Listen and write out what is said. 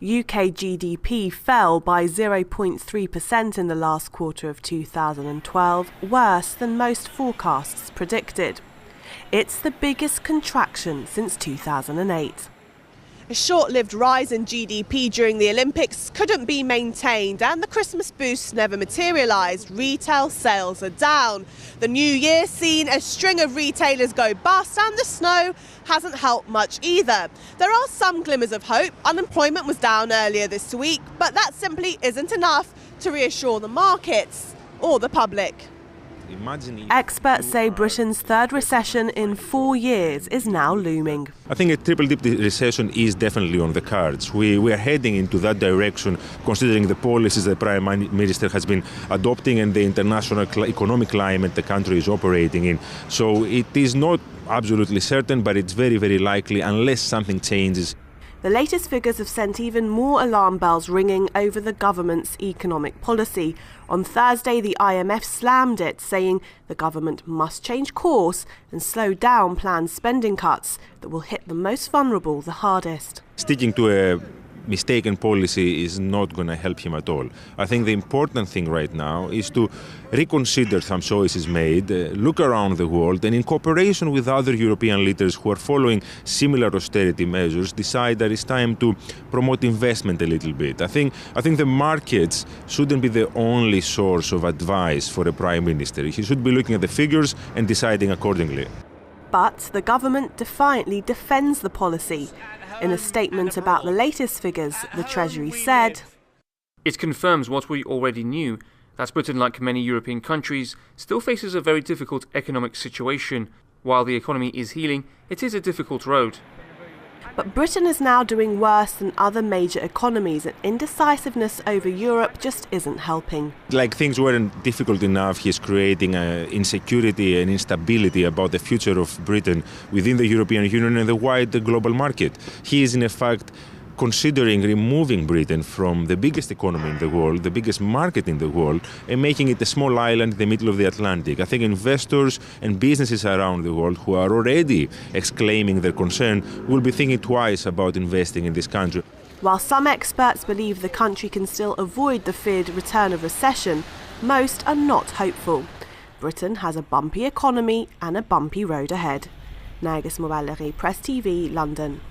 UK GDP fell by 0.3% in the last quarter of 2012, worse than most forecasts predicted. It's the biggest contraction since 2008. A short-lived rise in GDP during the Olympics couldn't be maintained, and the Christmas boost never materialised. Retail sales are down. The new year seen a string of retailers go bust, and the snow hasn't helped much either. There are some glimmers of hope. Unemployment was down earlier this week, but that simply isn't enough to reassure the markets or the public. Experts say Britain's third recession in 4 years is now looming. I think a triple-dip recession is definitely on the cards. We are heading into that direction, considering the policies the Prime Minister has been adopting and the international economic climate the country is operating in. So it is not absolutely certain, but it's very, very likely unless something changes. The latest figures have sent even more alarm bells ringing over the government's economic policy. On Thursday, the IMF slammed it, saying the government must change course and slow down planned spending cuts that will hit the most vulnerable the hardest. Sticking to a mistaken policy is not going to help him at all. I think the important thing right now is to reconsider some choices made, look around the world, and in cooperation with other European leaders who are following similar austerity measures, decide that it's time to promote investment a little bit. I think the markets shouldn't be the only source of advice for a prime minister. He should be looking at the figures and deciding accordingly. But the government defiantly defends the policy. In a statement about the latest figures, the Treasury said, "It confirms what we already knew, that Britain, like many European countries, still faces a very difficult economic situation. While the economy is healing, it is a difficult road." But Britain is now doing worse than other major economies, and indecisiveness over Europe just isn't helping. Like things weren't difficult enough, he's creating insecurity and instability about the future of Britain within the European Union and the wider global market. He is in effect considering removing Britain from the biggest economy in the world, the biggest market in the world, and making it a small island in the middle of the Atlantic. I think investors and businesses around the world who are already exclaiming their concern will be thinking twice about investing in this country. While some experts believe the country can still avoid the feared return of recession, most are not hopeful. Britain has a bumpy economy and a bumpy road ahead. Nergis Moualleri, Press TV, London.